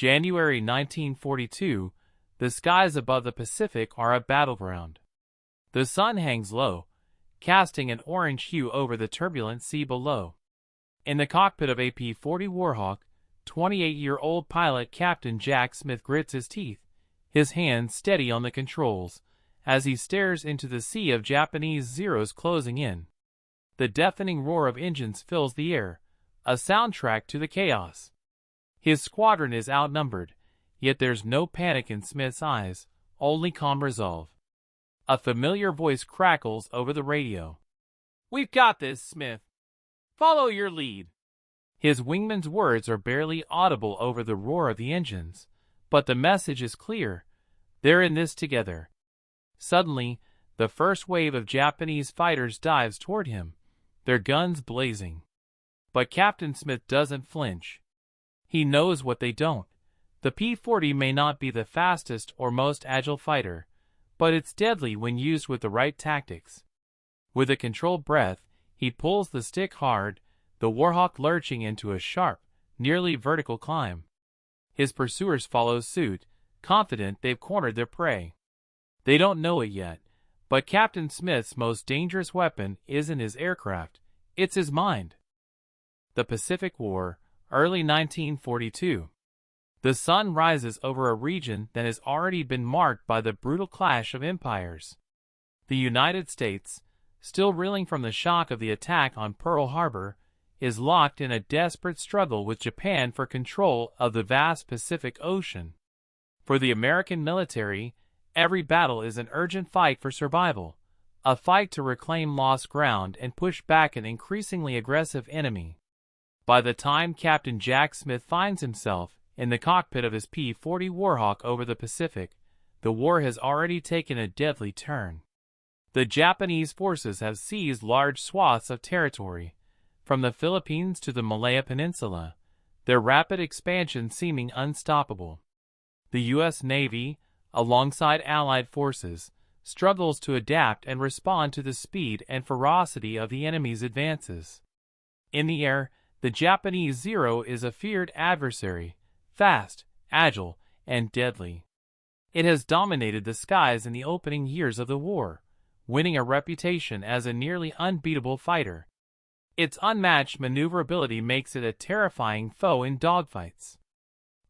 January 1942, the skies above the Pacific are a battleground. The sun hangs low, casting an orange hue over the turbulent sea below. In the cockpit of a P-40 Warhawk, 28-year-old pilot Captain Jack Smith grits his teeth, his hands steady on the controls, as he stares into the sea of Japanese Zeros closing in. The deafening roar of engines fills the air, a soundtrack to the chaos. His squadron is outnumbered, yet there's no panic in Smith's eyes, only calm resolve. A familiar voice crackles over the radio. "We've got this, Smith. Follow your lead." His wingman's words are barely audible over the roar of the engines, but the message is clear. They're in this together. Suddenly, the first wave of Japanese fighters dives toward him, their guns blazing. But Captain Smith doesn't flinch. He knows what they don't. The P-40 may not be the fastest or most agile fighter, but it's deadly when used with the right tactics. With a controlled breath, he pulls the stick hard, the Warhawk lurching into a sharp, nearly vertical climb. His pursuers follow suit, confident they've cornered their prey. They don't know it yet, but Captain Smith's most dangerous weapon isn't his aircraft, it's his mind. The Pacific War, early 1942. The sun rises over a region that has already been marked by the brutal clash of empires. The United States, still reeling from the shock of the attack on Pearl Harbor, is locked in a desperate struggle with Japan for control of the vast Pacific Ocean. For the American military, every battle is an urgent fight for survival, a fight to reclaim lost ground and push back an increasingly aggressive enemy. By the time Captain Jack Smith finds himself in the cockpit of his P-40 Warhawk over the Pacific, the war has already taken a deadly turn. The Japanese forces have seized large swaths of territory, from the Philippines to the Malaya Peninsula, their rapid expansion seeming unstoppable. The U.S. Navy, alongside Allied forces, struggles to adapt and respond to the speed and ferocity of the enemy's advances. In the air, the Japanese Zero is a feared adversary, fast, agile, and deadly. It has dominated the skies in the opening years of the war, winning a reputation as a nearly unbeatable fighter. Its unmatched maneuverability makes it a terrifying foe in dogfights.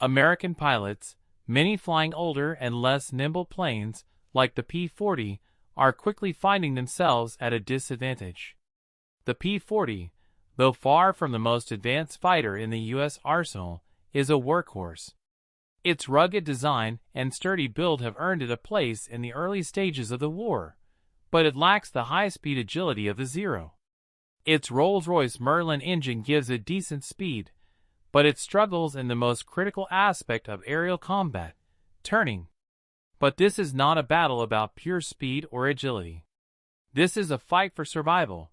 American pilots, many flying older and less nimble planes, like the P-40, are quickly finding themselves at a disadvantage. The P-40, though far from the most advanced fighter in the U.S. arsenal, is a workhorse. Its rugged design and sturdy build have earned it a place in the early stages of the war, but it lacks the high-speed agility of the Zero. Its Rolls-Royce Merlin engine gives it decent speed, but it struggles in the most critical aspect of aerial combat, turning. But this is not a battle about pure speed or agility. This is a fight for survival.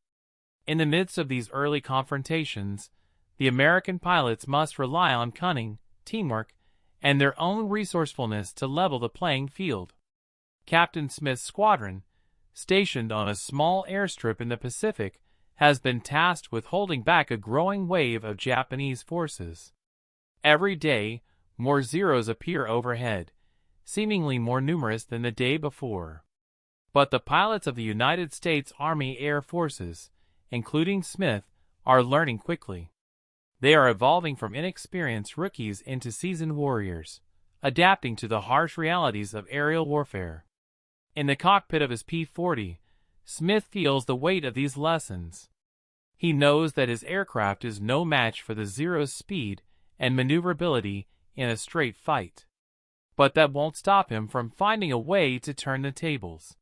In the midst of these early confrontations, the American pilots must rely on cunning, teamwork, and their own resourcefulness to level the playing field. Captain Smith's squadron, stationed on a small airstrip in the Pacific, has been tasked with holding back a growing wave of Japanese forces. Every day, more Zeros appear overhead, seemingly more numerous than the day before. But the pilots of the United States Army Air Forces, including Smith, are learning quickly. They are evolving from inexperienced rookies into seasoned warriors, adapting to the harsh realities of aerial warfare. In the cockpit of his P-40, Smith feels the weight of these lessons. He knows that his aircraft is no match for the Zero's speed and maneuverability in a straight fight. But that won't stop him from finding a way to turn the tables.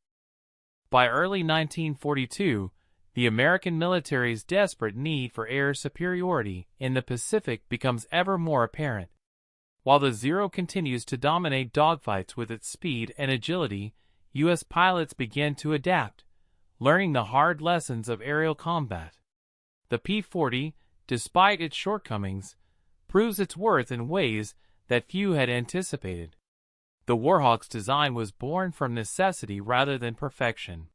By early 1942, the American military's desperate need for air superiority in the Pacific becomes ever more apparent. While the Zero continues to dominate dogfights with its speed and agility, U.S. pilots begin to adapt, learning the hard lessons of aerial combat. The P-40, despite its shortcomings, proves its worth in ways that few had anticipated. The Warhawk's design was born from necessity rather than perfection.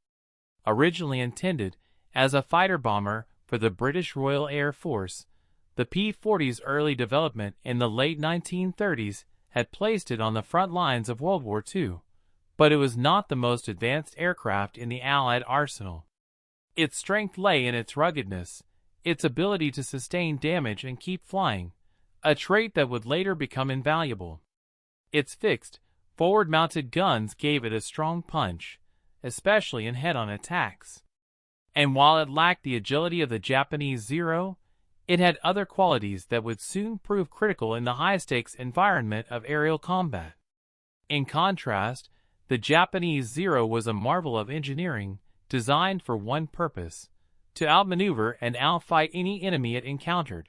Originally intended as a fighter bomber for the British Royal Air Force, The P-40's early development in the late 1930s had placed it on the front lines of World War II, but it was not the most advanced aircraft in the Allied arsenal. Its strength lay in its ruggedness, its ability to sustain damage and keep flying, a trait that would later become invaluable. Its fixed, forward-mounted guns gave it a strong punch, especially in head-on attacks. And while it lacked the agility of the Japanese Zero, it had other qualities that would soon prove critical in the high-stakes environment of aerial combat. In contrast, the Japanese Zero was a marvel of engineering, designed for one purpose: to outmaneuver and outfight any enemy it encountered.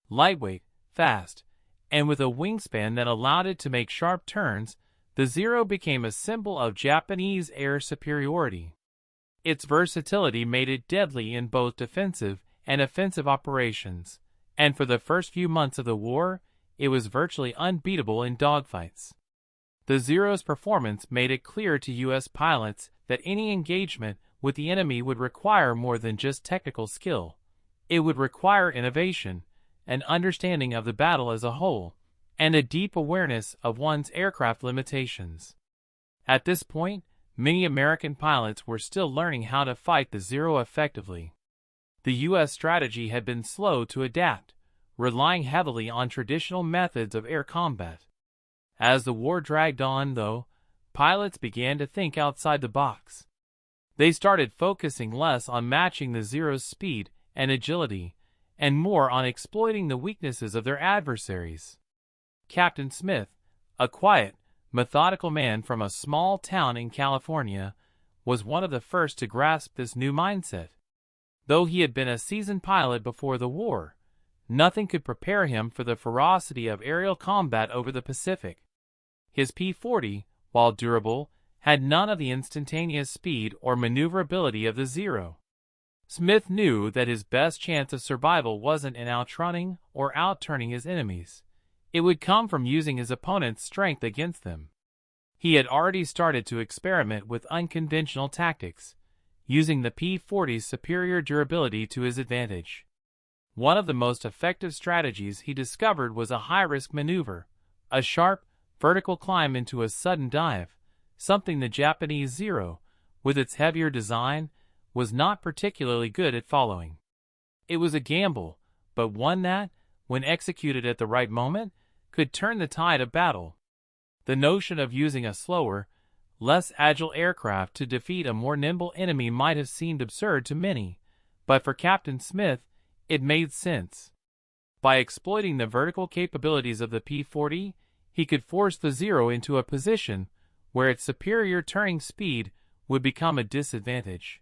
Lightweight, fast, and with a wingspan that allowed it to make sharp turns, the Zero became a symbol of Japanese air superiority. Its versatility made it deadly in both defensive and offensive operations, and for the first few months of the war, it was virtually unbeatable in dogfights. The Zero's performance made it clear to U.S. pilots that any engagement with the enemy would require more than just technical skill. It would require innovation, an understanding of the battle as a whole, and a deep awareness of one's aircraft limitations. At this point, many American pilots were still learning how to fight the Zero effectively. The U.S. strategy had been slow to adapt, relying heavily on traditional methods of air combat. As the war dragged on, though, pilots began to think outside the box. They started focusing less on matching the Zero's speed and agility, and more on exploiting the weaknesses of their adversaries. Captain Smith, a quiet, methodical man from a small town in California, was one of the first to grasp this new mindset. Though he had been a seasoned pilot before the war, nothing could prepare him for the ferocity of aerial combat over the Pacific. His P-40, while durable, had none of the instantaneous speed or maneuverability of the Zero. Smith knew that his best chance of survival wasn't in outrunning or outturning his enemies. It would come from using his opponent's strength against them. He had already started to experiment with unconventional tactics, using the P-40's superior durability to his advantage. One of the most effective strategies he discovered was a high-risk maneuver, a sharp, vertical climb into a sudden dive, something the Japanese Zero, with its heavier design, was not particularly good at following. It was a gamble, but one that, when executed at the right moment, could turn the tide of battle. The notion of using a slower, less agile aircraft to defeat a more nimble enemy might have seemed absurd to many, but for Captain Smith, it made sense. By exploiting the vertical capabilities of the P-40, he could force the Zero into a position where its superior turning speed would become a disadvantage.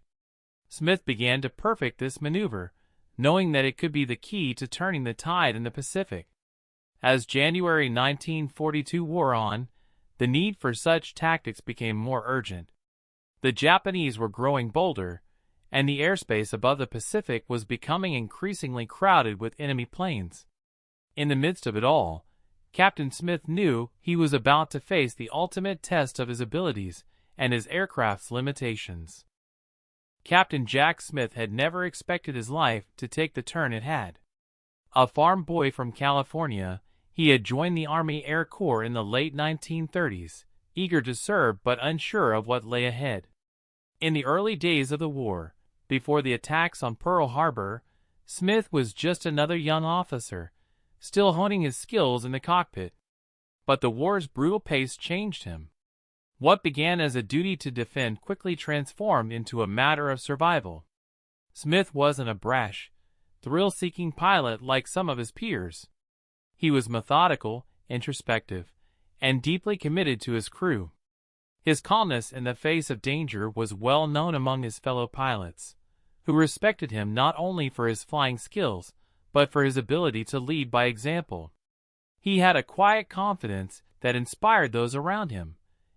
Smith began to perfect this maneuver, knowing that it could be the key to turning the tide in the Pacific. As January 1942 wore on, the need for such tactics became more urgent. The Japanese were growing bolder, and the airspace above the Pacific was becoming increasingly crowded with enemy planes. In the midst of it all, Captain Smith knew he was about to face the ultimate test of his abilities and his aircraft's limitations. Captain Jack Smith had never expected his life to take the turn it had. A farm boy from California, he had joined the Army Air Corps in the late 1930s, eager to serve but unsure of what lay ahead. In the early days of the war, before the attacks on Pearl Harbor, Smith was just another young officer, still honing his skills in the cockpit. But the war's brutal pace changed him. What began as a duty to defend quickly transformed into a matter of survival. Smith wasn't a brash, thrill-seeking pilot like some of his peers. He was methodical, introspective, and deeply committed to his crew. His calmness in the face of danger was well known among his fellow pilots, who respected him not only for his flying skills, but for his ability to lead by example. He had a quiet confidence that inspired those around him,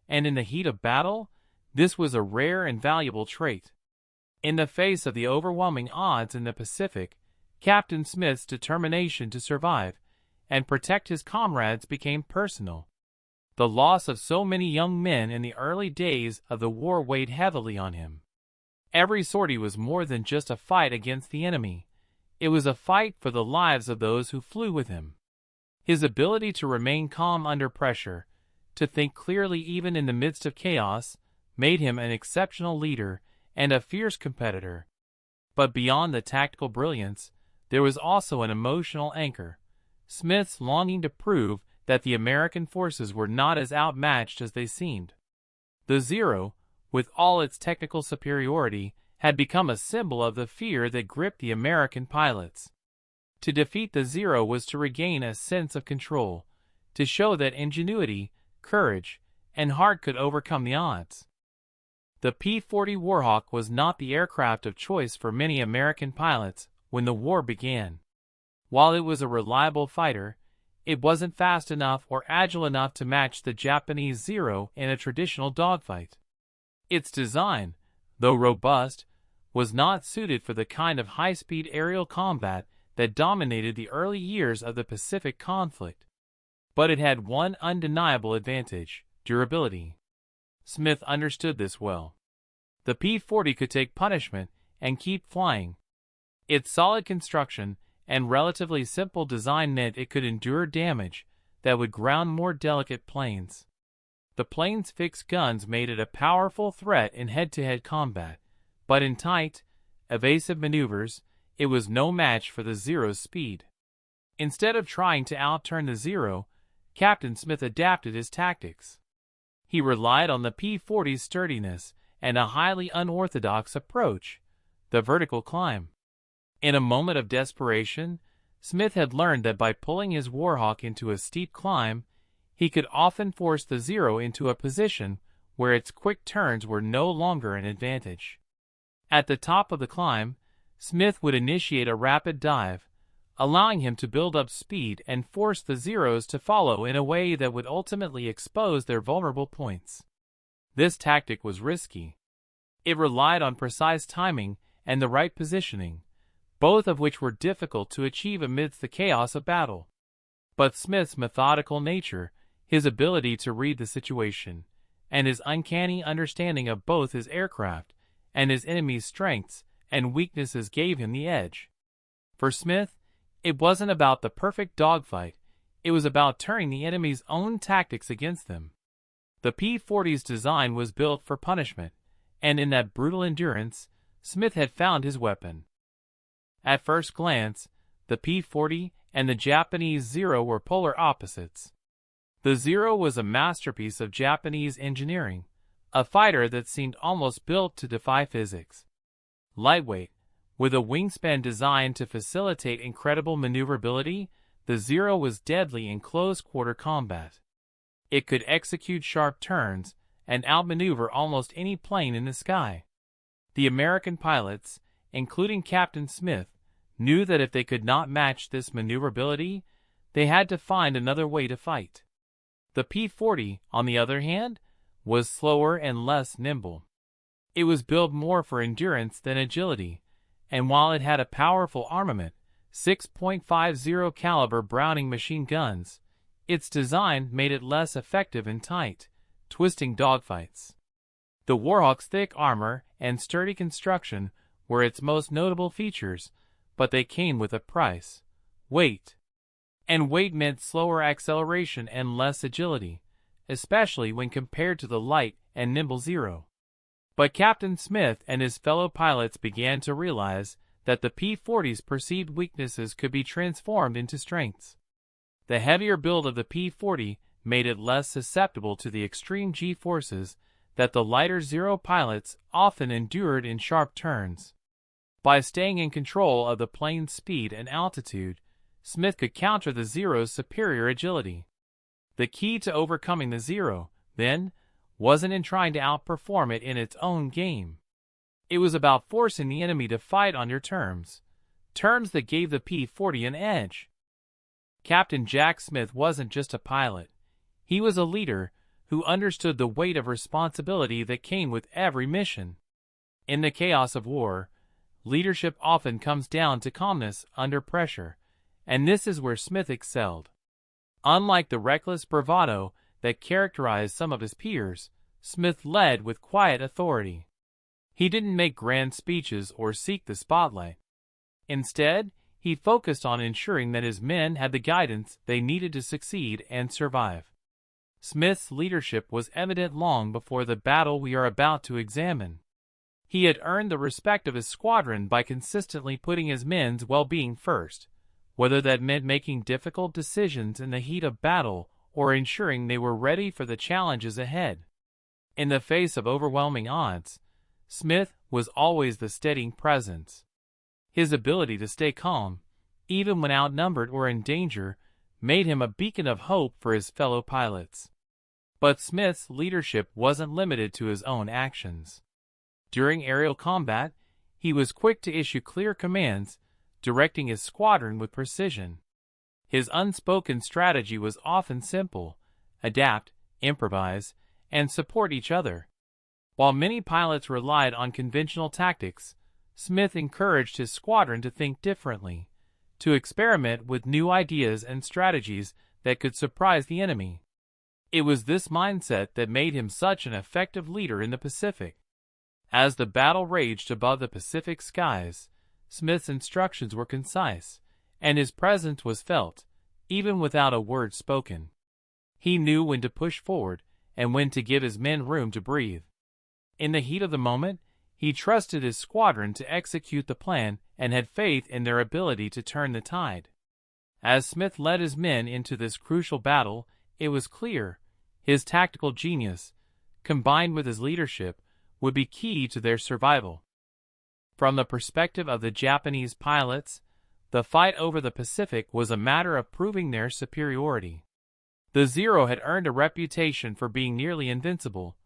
and in the heat of battle, this was a rare and valuable trait. In the face of the overwhelming odds in the Pacific, Captain Smith's determination to survive and protect his comrades became personal. The loss of so many young men in the early days of the war weighed heavily on him. Every sortie was more than just a fight against the enemy. It was a fight for the lives of those who flew with him. His ability to remain calm under pressure, to think clearly even in the midst of chaos, made him an exceptional leader and a fierce competitor. But beyond the tactical brilliance, there was also an emotional anchor: Smith's longing to prove that the American forces were not as outmatched as they seemed. The Zero, with all its technical superiority, had become a symbol of the fear that gripped the American pilots. To defeat the Zero was to regain a sense of control, to show that ingenuity, courage, and heart could overcome the odds. The P-40 Warhawk was not the aircraft of choice for many American pilots when the war began. While it was a reliable fighter, it wasn't fast enough or agile enough to match the Japanese Zero in a traditional dogfight. Its design, though robust, was not suited for the kind of high-speed aerial combat that dominated the early years of the Pacific conflict. But it had one undeniable advantage: durability. Smith understood this well. The P-40 could take punishment and keep flying. Its solid construction and relatively simple design meant it could endure damage that would ground more delicate planes. The plane's fixed guns made it a powerful threat in head-to-head combat, but in tight, evasive maneuvers, it was no match for the Zero's speed. Instead of trying to outturn the Zero, Captain Smith adapted his tactics. He relied on the P-40's sturdiness and a highly unorthodox approach: the vertical climb. In a moment of desperation, Smith had learned that by pulling his Warhawk into a steep climb, he could often force the Zero into a position where its quick turns were no longer an advantage. At the top of the climb, Smith would initiate a rapid dive, allowing him to build up speed and force the Zeros to follow in a way that would ultimately expose their vulnerable points. This tactic was risky. It relied on precise timing and the right positioning, both of which were difficult to achieve amidst the chaos of battle. But Smith's methodical nature, his ability to read the situation, and his uncanny understanding of both his aircraft and his enemy's strengths and weaknesses gave him the edge. For Smith, it wasn't about the perfect dogfight, it was about turning the enemy's own tactics against them. The P-40's design was built for punishment, and in that brutal endurance, Smith had found his weapon. At first glance, the P-40 and the Japanese Zero were polar opposites. The Zero was a masterpiece of Japanese engineering, a fighter that seemed almost built to defy physics. Lightweight, with a wingspan designed to facilitate incredible maneuverability, the Zero was deadly in close-quarter combat. It could execute sharp turns and outmaneuver almost any plane in the sky. The American pilots, including Captain Smith, knew that if they could not match this maneuverability, they had to find another way to fight. The P-40, on the other hand, was slower and less nimble. It was built more for endurance than agility, and while it had a powerful armament, 6.50 caliber Browning machine guns, its design made it less effective in tight, twisting dogfights. The Warhawk's thick armor and sturdy construction were its most notable features, but they came with a price: weight. And weight meant slower acceleration and less agility, especially when compared to the light and nimble Zero. But Captain Smith and his fellow pilots began to realize that the P-40's perceived weaknesses could be transformed into strengths. The heavier build of the P-40 made it less susceptible to the extreme G-forces that the lighter Zero pilots often endured in sharp turns. By staying in control of the plane's speed and altitude, Smith could counter the Zero's superior agility. The key to overcoming the Zero, then, wasn't in trying to outperform it in its own game. It was about forcing the enemy to fight on your terms, terms that gave the P-40 an edge. Captain Jack Smith wasn't just a pilot. He was a leader who understood the weight of responsibility that came with every mission. In the chaos of war, leadership often comes down to calmness under pressure, and this is where Smith excelled. Unlike the reckless bravado that characterized some of his peers, Smith led with quiet authority. He didn't make grand speeches or seek the spotlight. Instead, he focused on ensuring that his men had the guidance they needed to succeed and survive. Smith's leadership was evident long before the battle we are about to examine. He had earned the respect of his squadron by consistently putting his men's well-being first, whether that meant making difficult decisions in the heat of battle or ensuring they were ready for the challenges ahead. In the face of overwhelming odds, Smith was always the steadying presence. His ability to stay calm, even when outnumbered or in danger, made him a beacon of hope for his fellow pilots. But Smith's leadership wasn't limited to his own actions. During aerial combat, he was quick to issue clear commands, directing his squadron with precision. His unspoken strategy was often simple: adapt, improvise, and support each other. While many pilots relied on conventional tactics, Smith encouraged his squadron to think differently, to experiment with new ideas and strategies that could surprise the enemy. It was this mindset that made him such an effective leader in the Pacific. As the battle raged above the Pacific skies, Smith's instructions were concise, and his presence was felt, even without a word spoken. He knew when to push forward and when to give his men room to breathe. In the heat of the moment, he trusted his squadron to execute the plan and had faith in their ability to turn the tide. As Smith led his men into this crucial battle, it was clear his tactical genius, combined with his leadership, would be key to their survival. From the perspective of the Japanese pilots, the fight over the Pacific was a matter of proving their superiority. The Zero had earned a reputation for being nearly invincible,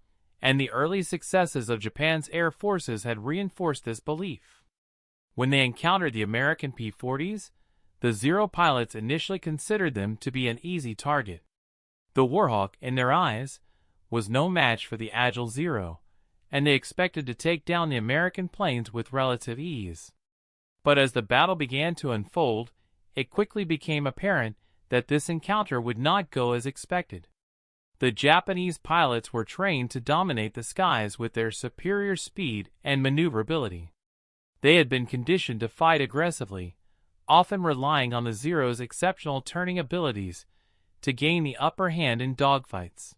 and the early successes of Japan's air forces had reinforced this belief. When they encountered the American P-40s, the Zero pilots initially considered them to be an easy target. The Warhawk, in their eyes, was no match for the agile Zero, and they expected to take down the American planes with relative ease. But as the battle began to unfold, it quickly became apparent that this encounter would not go as expected. The Japanese pilots were trained to dominate the skies with their superior speed and maneuverability. They had been conditioned to fight aggressively, often relying on the Zero's exceptional turning abilities to gain the upper hand in dogfights.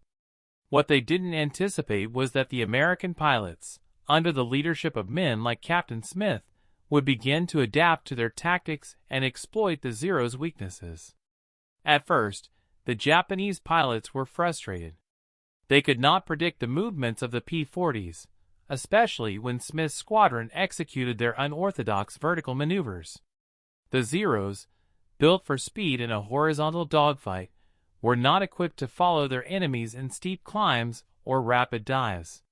What they didn't anticipate was that the American pilots, under the leadership of men like Captain Smith, would begin to adapt to their tactics and exploit the Zero's weaknesses. At first, the Japanese pilots were frustrated. They could not predict the movements of the P-40s, especially when Smith's squadron executed their unorthodox vertical maneuvers. The Zeros, built for speed in a horizontal dogfight, were not equipped to follow their enemies in steep climbs or rapid dives.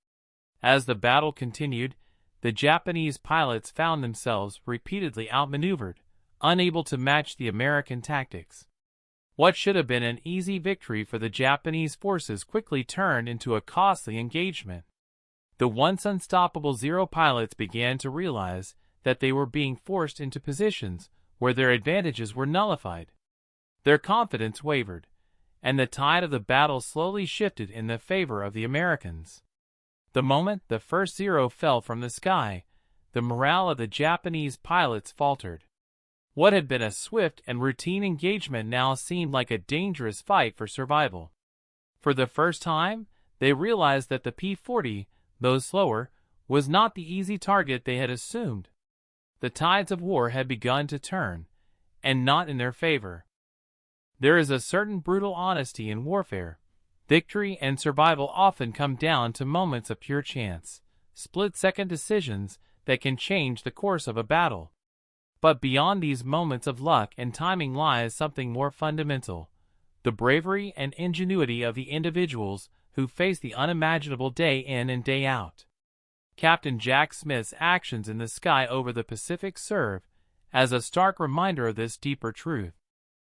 As the battle continued, the Japanese pilots found themselves repeatedly outmaneuvered, unable to match the American tactics. What should have been an easy victory for the Japanese forces quickly turned into a costly engagement. The once unstoppable Zero pilots began to realize that they were being forced into positions where their advantages were nullified. Their confidence wavered, and the tide of the battle slowly shifted in the favor of the Americans. The moment the first Zero fell from the sky, the morale of the Japanese pilots faltered. What had been a swift and routine engagement now seemed like a dangerous fight for survival. For the first time, they realized that the P-40, though slower, was not the easy target they had assumed. The tides of war had begun to turn, and not in their favor. There is a certain brutal honesty in warfare. Victory and survival often come down to moments of pure chance, split-second decisions that can change the course of a battle. But beyond these moments of luck and timing lies something more fundamental: the bravery and ingenuity of the individuals who face the unimaginable day in and day out. Captain Jack Smith's actions in the sky over the Pacific serve as a stark reminder of this deeper truth.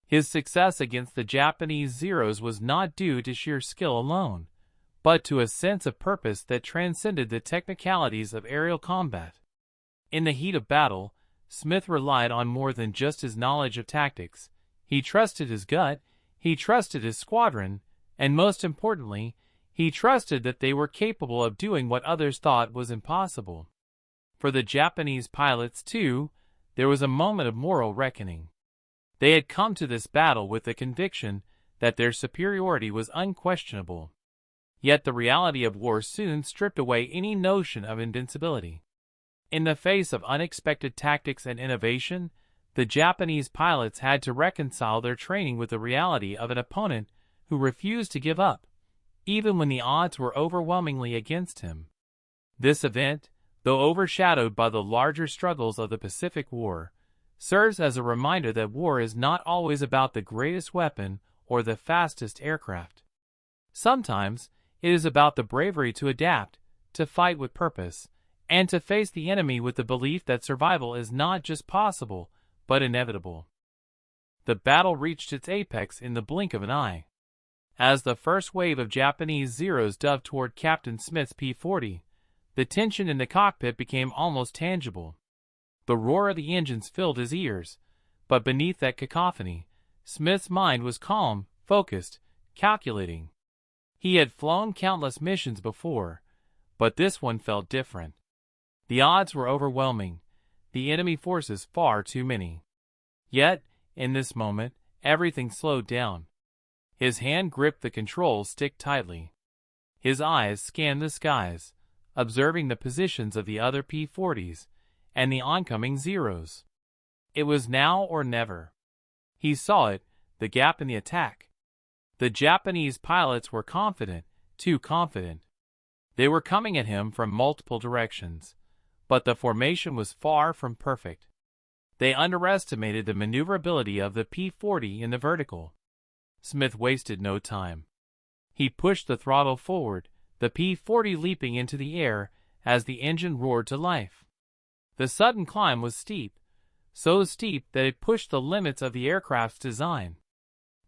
His success against the Japanese Zeros was not due to sheer skill alone, but to a sense of purpose that transcended the technicalities of aerial combat. In the heat of battle, Smith relied on more than just his knowledge of tactics. He trusted his gut, he trusted his squadron, and most importantly, he trusted that they were capable of doing what others thought was impossible. For the Japanese pilots, too, there was a moment of moral reckoning. They had come to this battle with the conviction that their superiority was unquestionable. Yet the reality of war soon stripped away any notion of invincibility. In the face of unexpected tactics and innovation, the Japanese pilots had to reconcile their training with the reality of an opponent who refused to give up, even when the odds were overwhelmingly against him. This event, though overshadowed by the larger struggles of the Pacific War, serves as a reminder that war is not always about the greatest weapon or the fastest aircraft. Sometimes, it is about the bravery to adapt, to fight with purpose, and to face the enemy with the belief that survival is not just possible, but inevitable. The battle reached its apex in the blink of an eye. As the first wave of Japanese Zeros dove toward Captain Smith's P-40, the tension in the cockpit became almost tangible. The roar of the engines filled his ears, but beneath that cacophony, Smith's mind was calm, focused, calculating. He had flown countless missions before, but this one felt different. The odds were overwhelming, the enemy forces far too many. Yet, in this moment, everything slowed down. His hand gripped the control stick tightly. His eyes scanned the skies, observing the positions of the other P-40s and the oncoming Zeros. It was now or never. He saw it, the gap in the attack. The Japanese pilots were confident, too confident. They were coming at him from multiple directions, but the formation was far from perfect. They underestimated the maneuverability of the P-40 in the vertical. Smith wasted no time. He pushed the throttle forward, the P-40 leaping into the air as the engine roared to life. The sudden climb was steep, so steep that it pushed the limits of the aircraft's design.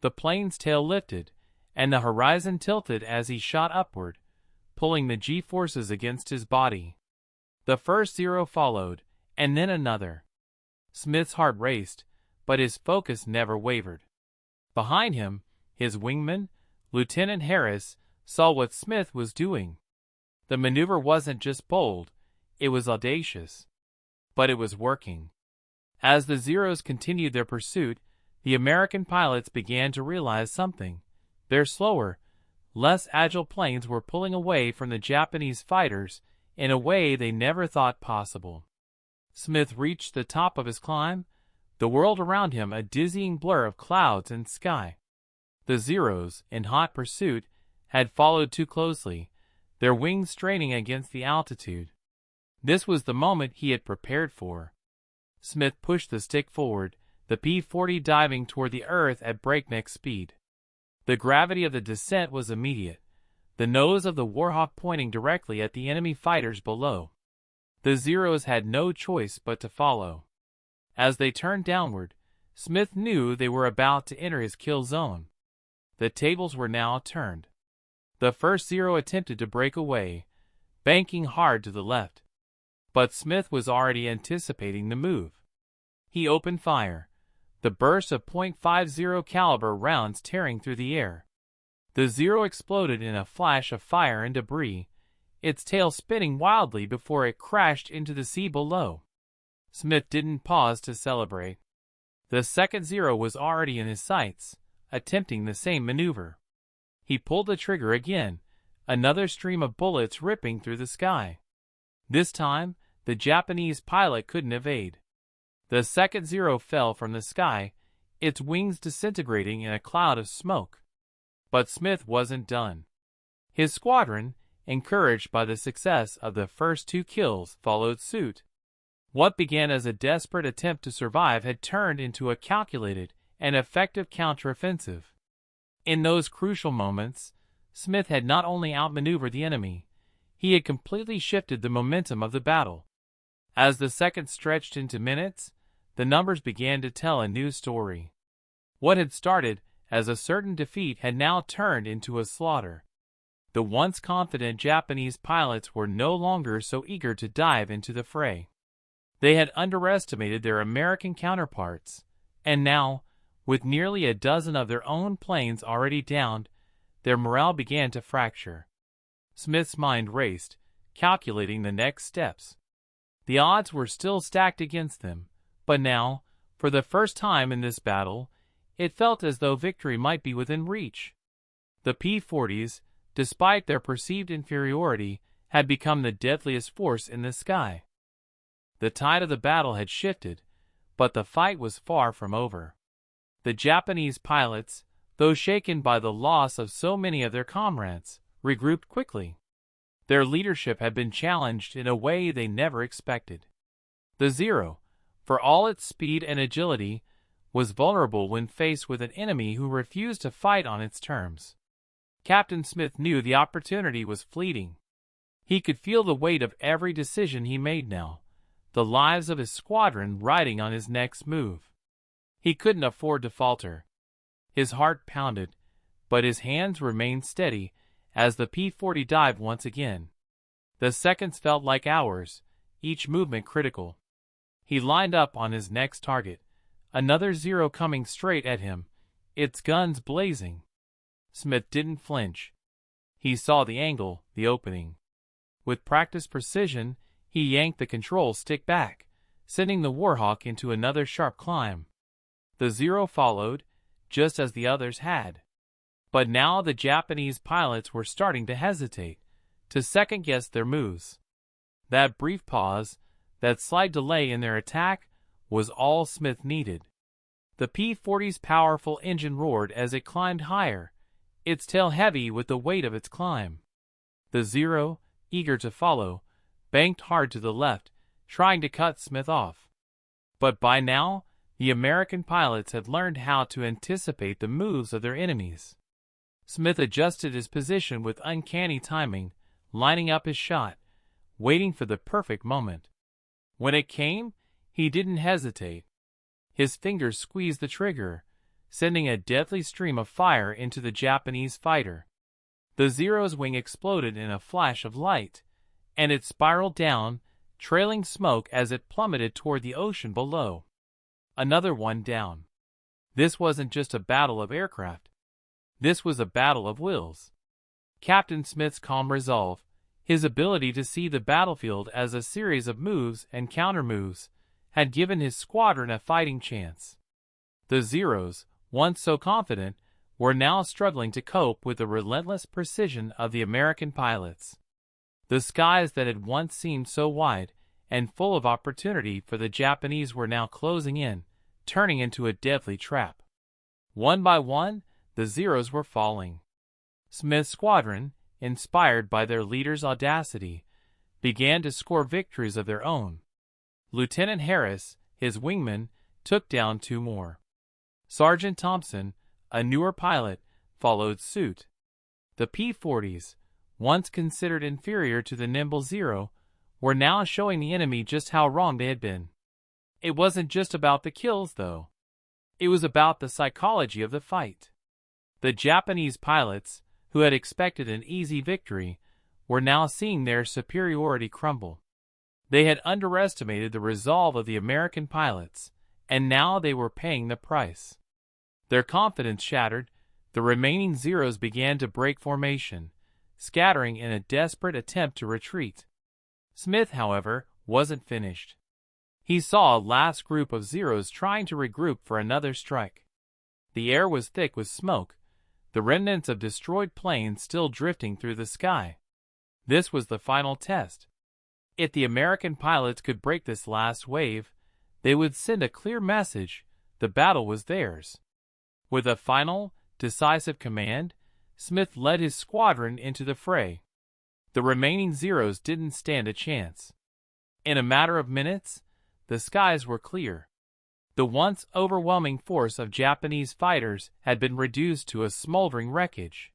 The plane's tail lifted, and the horizon tilted as he shot upward, pulling the G-forces against his body. The first Zero followed, and then another. Smith's heart raced, but his focus never wavered. Behind him, his wingman, Lieutenant Harris, saw what Smith was doing. The maneuver wasn't just bold, it was audacious. But it was working. As the Zeros continued their pursuit, the American pilots began to realize something. Their slower, less agile planes were pulling away from the Japanese fighters in a way they never thought possible. Smith reached the top of his climb, the world around him a dizzying blur of clouds and sky. The Zeros, in hot pursuit, had followed too closely, their wings straining against the altitude. This was the moment he had prepared for. Smith pushed the stick forward, the P-40 diving toward the earth at breakneck speed. The gravity of the descent was immediate, the nose of the Warhawk pointing directly at the enemy fighters below. The Zeros had no choice but to follow. As they turned downward, Smith knew they were about to enter his kill zone. The tables were now turned. The first Zero attempted to break away, banking hard to the left. But Smith was already anticipating the move. He opened fire, the burst of .50 caliber rounds tearing through the air. The Zero exploded in a flash of fire and debris, its tail spinning wildly before it crashed into the sea below. Smith didn't pause to celebrate. The second Zero was already in his sights, attempting the same maneuver. He pulled the trigger again, another stream of bullets ripping through the sky. This time, the Japanese pilot couldn't evade. The second Zero fell from the sky, its wings disintegrating in a cloud of smoke. But Smith wasn't done. His squadron, encouraged by the success of the first two kills, followed suit. What began as a desperate attempt to survive had turned into a calculated and effective counteroffensive. In those crucial moments, Smith had not only outmaneuvered the enemy, he had completely shifted the momentum of the battle. As the seconds stretched into minutes, the numbers began to tell a new story. What had started as a certain defeat had now turned into a slaughter. The once confident Japanese pilots were no longer so eager to dive into the fray. They had underestimated their American counterparts, and now, with nearly a dozen of their own planes already downed, their morale began to fracture. Smith's mind raced, calculating the next steps. The odds were still stacked against them, But now, for the first time in this battle, it felt as though victory might be within reach. The P-40s, despite their perceived inferiority, had become the deadliest force in the sky. The tide of the battle had shifted, but the fight was far from over. The Japanese pilots, though shaken by the loss of so many of their comrades, regrouped quickly. Their leadership had been challenged in a way they never expected. The Zero, for all its speed and agility, was vulnerable when faced with an enemy who refused to fight on its terms. Captain Smith knew the opportunity was fleeting. He could feel the weight of every decision he made now, the lives of his squadron riding on his next move. He couldn't afford to falter. His heart pounded, but his hands remained steady as the P-40 dived once again. The seconds felt like hours, each movement critical. He lined up on his next target, another Zero coming straight at him, its guns blazing. Smith didn't flinch. He saw the angle, the opening. With practiced precision, he yanked the control stick back, sending the Warhawk into another sharp climb. The Zero followed, just as the others had. But now the Japanese pilots were starting to hesitate, to second-guess their moves. That brief pause, that slight delay in their attack, was all Smith needed. The P-40's powerful engine roared as it climbed higher, its tail heavy with the weight of its climb. The Zero, eager to follow, banked hard to the left, trying to cut Smith off. But by now, the American pilots had learned how to anticipate the moves of their enemies. Smith adjusted his position with uncanny timing, lining up his shot, waiting for the perfect moment. When it came, he didn't hesitate. His fingers squeezed the trigger, sending a deadly stream of fire into the Japanese fighter. The Zero's wing exploded in a flash of light, and it spiraled down, trailing smoke as it plummeted toward the ocean below. Another one down. This wasn't just a battle of aircraft. This was a battle of wills. Captain Smith's calm resolve, his ability to see the battlefield as a series of moves and counter-moves, had given his squadron a fighting chance. The Zeros, once so confident, were now struggling to cope with the relentless precision of the American pilots. The skies that had once seemed so wide and full of opportunity for the Japanese were now closing in, turning into a deadly trap. One by one, the Zeros were falling. Smith's squadron, inspired by their leader's audacity, began to score victories of their own. Lieutenant Harris, his wingman, took down 2 more. Sergeant Thompson, a newer pilot, followed suit. The P-40s, once considered inferior to the nimble Zero, were now showing the enemy just how wrong they had been. It wasn't just about the kills, though. It was about the psychology of the fight. The Japanese pilots, who had expected an easy victory, were now seeing their superiority crumble. They had underestimated the resolve of the American pilots, and now they were paying the price. Their confidence shattered, the remaining Zeros began to break formation, scattering in a desperate attempt to retreat. Smith, however, wasn't finished. He saw a last group of Zeros trying to regroup for another strike. The air was thick with smoke, the remnants of destroyed planes still drifting through the sky. This was the final test. If the American pilots could break this last wave, they would send a clear message: the battle was theirs. With a final, decisive command, Smith led his squadron into the fray. The remaining Zeros didn't stand a chance. In a matter of minutes, the skies were clear. The once overwhelming force of Japanese fighters had been reduced to a smoldering wreckage.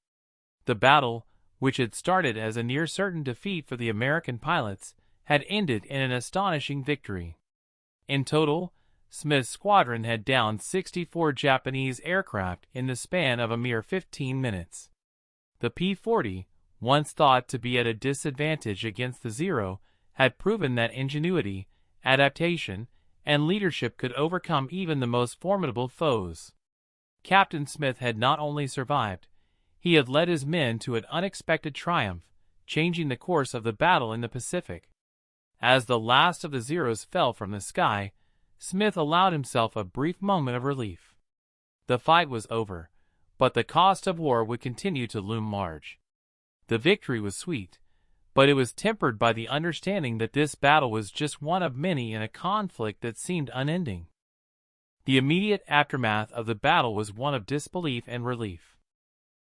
The battle, which had started as a near-certain defeat for the American pilots, had ended in an astonishing victory. In total, Smith's squadron had downed 64 Japanese aircraft in the span of a mere 15 minutes. The P-40, once thought to be at a disadvantage against the Zero, had proven that ingenuity, adaptation, and leadership could overcome even the most formidable foes. Captain Smith had not only survived, he had led his men to an unexpected triumph, changing the course of the battle in the Pacific. As the last of the Zeros fell from the sky, Smith allowed himself a brief moment of relief. The fight was over, but the cost of war would continue to loom large. The victory was sweet, but it was tempered by the understanding that this battle was just one of many in a conflict that seemed unending. The immediate aftermath of the battle was one of disbelief and relief.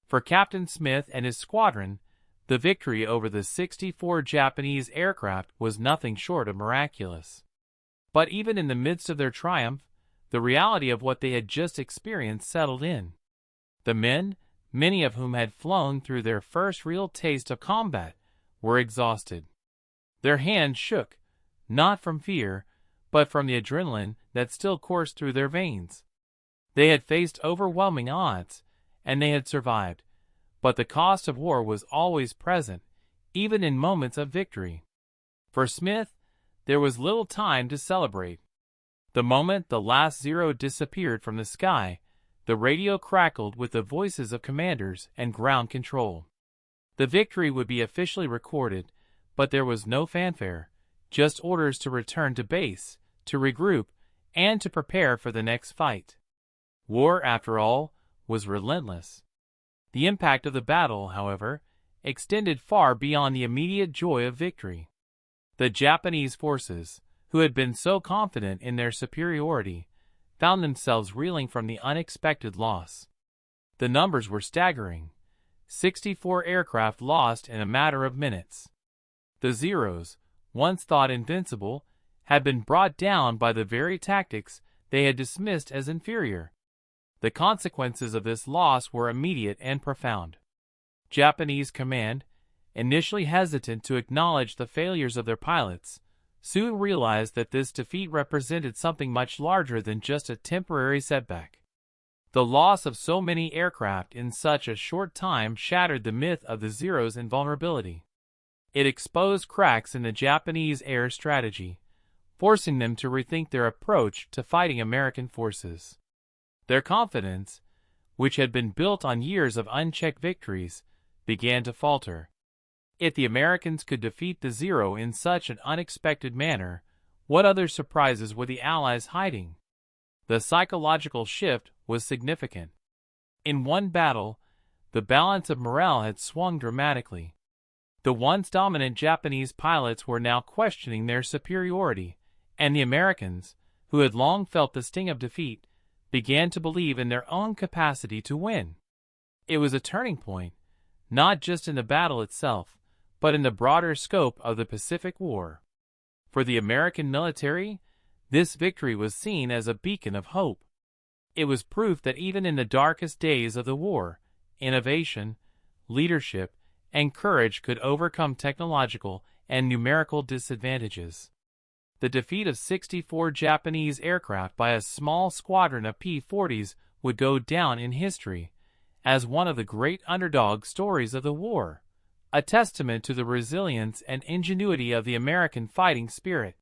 For Captain Smith and his squadron, the victory over the 64 Japanese aircraft was nothing short of miraculous. But even in the midst of their triumph, the reality of what they had just experienced settled in. The men, many of whom had flown through their first real taste of combat, were exhausted. Their hands shook, not from fear, but from the adrenaline that still coursed through their veins. They had faced overwhelming odds, and they had survived, but the cost of war was always present, even in moments of victory. For Smith, there was little time to celebrate. The moment the last Zero disappeared from the sky, the radio crackled with the voices of commanders and ground control. The victory would be officially recorded, but there was no fanfare, just orders to return to base, to regroup, and to prepare for the next fight. War, after all, was relentless. The impact of the battle, however, extended far beyond the immediate joy of victory. The Japanese forces, who had been so confident in their superiority, found themselves reeling from the unexpected loss. The numbers were staggering. 64 aircraft lost in a matter of minutes. The Zeros, once thought invincible, had been brought down by the very tactics they had dismissed as inferior. The consequences of this loss were immediate and profound. Japanese command, initially hesitant to acknowledge the failures of their pilots, soon realized that this defeat represented something much larger than just a temporary setback. The loss of so many aircraft in such a short time shattered the myth of the Zero's invulnerability. It exposed cracks in the Japanese air strategy, forcing them to rethink their approach to fighting American forces. Their confidence, which had been built on years of unchecked victories, began to falter. If the Americans could defeat the Zero in such an unexpected manner, what other surprises were the Allies hiding? The psychological shift was significant. In one battle, the balance of morale had swung dramatically. The once dominant Japanese pilots were now questioning their superiority, and the Americans, who had long felt the sting of defeat, began to believe in their own capacity to win. It was a turning point, not just in the battle itself, but in the broader scope of the Pacific War. For the American military, this victory was seen as a beacon of hope. It was proof that even in the darkest days of the war, innovation, leadership, and courage could overcome technological and numerical disadvantages. The defeat of 64 Japanese aircraft by a small squadron of P-40s would go down in history as one of the great underdog stories of the war, a testament to the resilience and ingenuity of the American fighting spirit.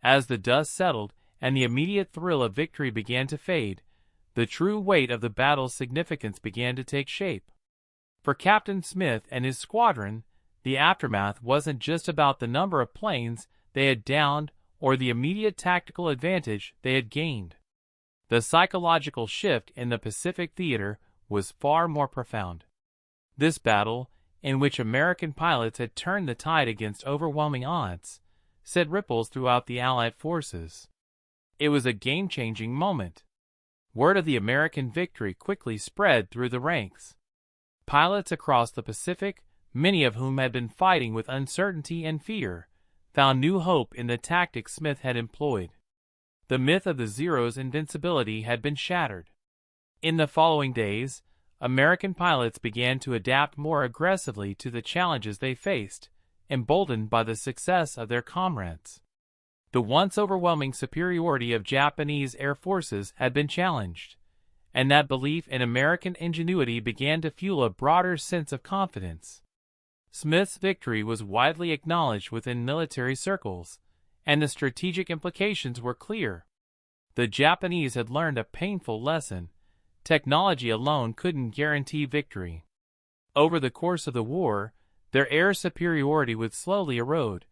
As the dust settled and the immediate thrill of victory began to fade, the true weight of the battle's significance began to take shape. For Captain Smith and his squadron, the aftermath wasn't just about the number of planes they had downed or the immediate tactical advantage they had gained. The psychological shift in the Pacific theater was far more profound. This battle, in which American pilots had turned the tide against overwhelming odds, sent ripples throughout the Allied forces. It was a game-changing moment. Word of the American victory quickly spread through the ranks. Pilots across the Pacific, many of whom had been fighting with uncertainty and fear, found new hope in the tactics Smith had employed. The myth of the Zero's invincibility had been shattered. In the following days, American pilots began to adapt more aggressively to the challenges they faced, emboldened by the success of their comrades. The once overwhelming superiority of Japanese air forces had been challenged, and that belief in American ingenuity began to fuel a broader sense of confidence. Smith's victory was widely acknowledged within military circles, and the strategic implications were clear. The Japanese had learned a painful lesson. Technology alone couldn't guarantee victory. Over the course of the war, their air superiority would slowly erode,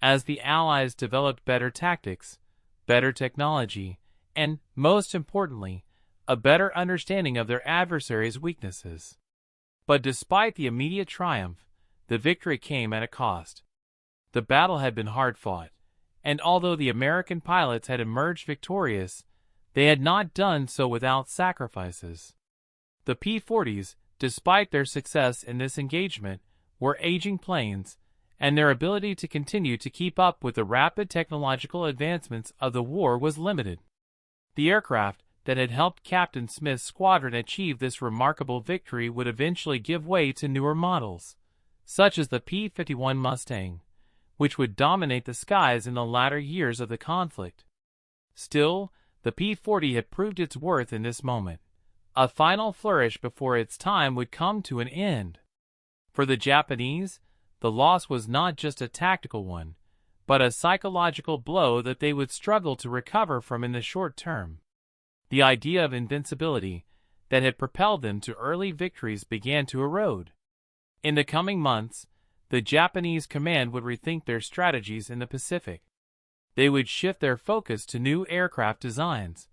as the Allies developed better tactics, better technology, and, most importantly, a better understanding of their adversaries' weaknesses. But despite the immediate triumph, the victory came at a cost. The battle had been hard fought, and although the American pilots had emerged victorious, they had not done so without sacrifices. The P-40s, despite their success in this engagement, were aging planes, and their ability to continue to keep up with the rapid technological advancements of the war was limited. The aircraft that had helped Captain Smith's squadron achieve this remarkable victory would eventually give way to newer models, such as the P-51 Mustang, which would dominate the skies in the latter years of the conflict. Still, the P-40 had proved its worth in this moment. A final flourish before its time would come to an end. For the Japanese, the loss was not just a tactical one, but a psychological blow that they would struggle to recover from in the short term. The idea of invincibility that had propelled them to early victories began to erode. In the coming months, the Japanese command would rethink their strategies in the Pacific. They would shift their focus to new aircraft designs,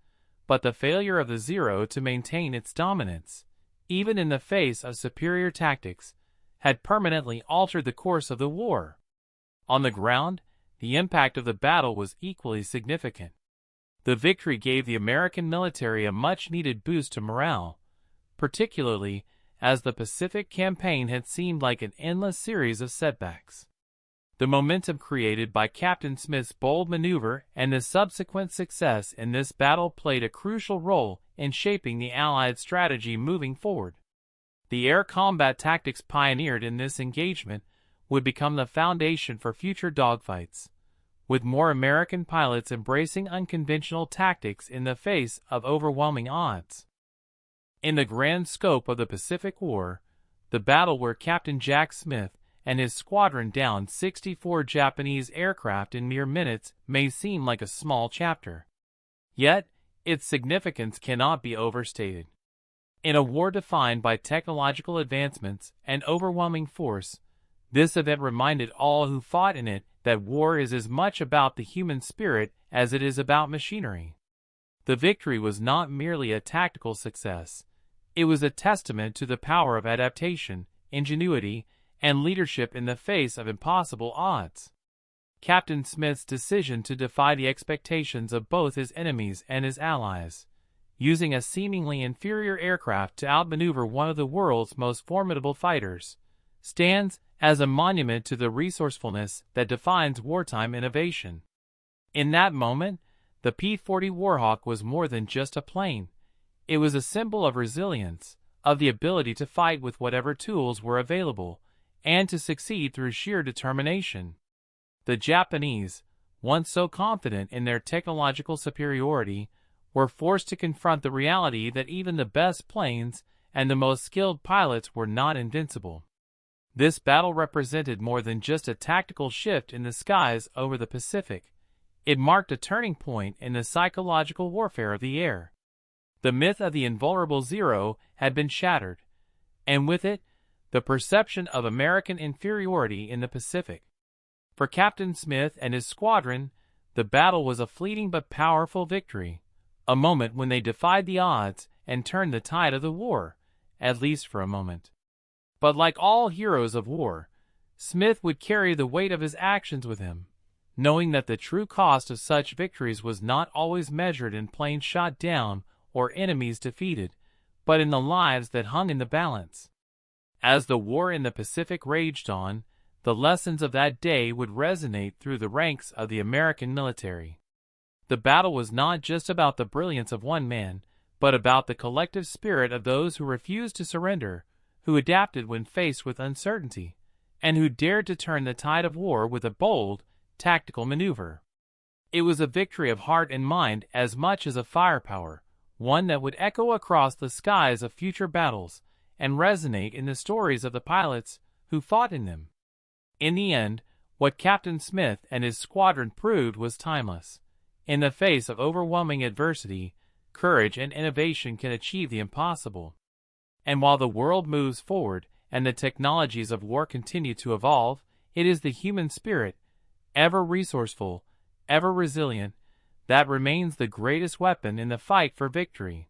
but the failure of the Zero to maintain its dominance, even in the face of superior tactics, had permanently altered the course of the war. On the ground, the impact of the battle was equally significant. The victory gave the American military a much-needed boost to morale, particularly as the Pacific campaign had seemed like an endless series of setbacks. The momentum created by Captain Smith's bold maneuver and the subsequent success in this battle played a crucial role in shaping the Allied strategy moving forward. The air combat tactics pioneered in this engagement would become the foundation for future dogfights, with more American pilots embracing unconventional tactics in the face of overwhelming odds. In the grand scope of the Pacific War, the battle where Captain Jack Smith and his squadron downed 64 Japanese aircraft in mere minutes may seem like a small chapter. Yet, its significance cannot be overstated. In a war defined by technological advancements and overwhelming force, this event reminded all who fought in it that war is as much about the human spirit as it is about machinery. The victory was not merely a tactical success. It was a testament to the power of adaptation, ingenuity, and leadership in the face of impossible odds. Captain Smith's decision to defy the expectations of both his enemies and his allies, using a seemingly inferior aircraft to outmaneuver one of the world's most formidable fighters, stands as a monument to the resourcefulness that defines wartime innovation. In that moment, the P-40 Warhawk was more than just a plane. It was a symbol of resilience, of the ability to fight with whatever tools were available, and to succeed through sheer determination. The Japanese, once so confident in their technological superiority, were forced to confront the reality that even the best planes and the most skilled pilots were not invincible. This battle represented more than just a tactical shift in the skies over the Pacific. It marked a turning point in the psychological warfare of the air. The myth of the invulnerable Zero had been shattered, and with it, the perception of American inferiority in the Pacific. For Captain Smith and his squadron, the battle was a fleeting but powerful victory, a moment when they defied the odds and turned the tide of the war, at least for a moment. But like all heroes of war, Smith would carry the weight of his actions with him, knowing that the true cost of such victories was not always measured in planes shot down or enemies defeated, but in the lives that hung in the balance. As the war in the Pacific raged on, the lessons of that day would resonate through the ranks of the American military. The battle was not just about the brilliance of one man, but about the collective spirit of those who refused to surrender, who adapted when faced with uncertainty, and who dared to turn the tide of war with a bold, tactical maneuver. It was a victory of heart and mind as much as of firepower, one that would echo across the skies of future battles and resonate in the stories of the pilots who fought in them. In the end, what Captain Smith and his squadron proved was timeless. In the face of overwhelming adversity, courage and innovation can achieve the impossible. And while the world moves forward and the technologies of war continue to evolve, it is the human spirit, ever resourceful, ever resilient, that remains the greatest weapon in the fight for victory.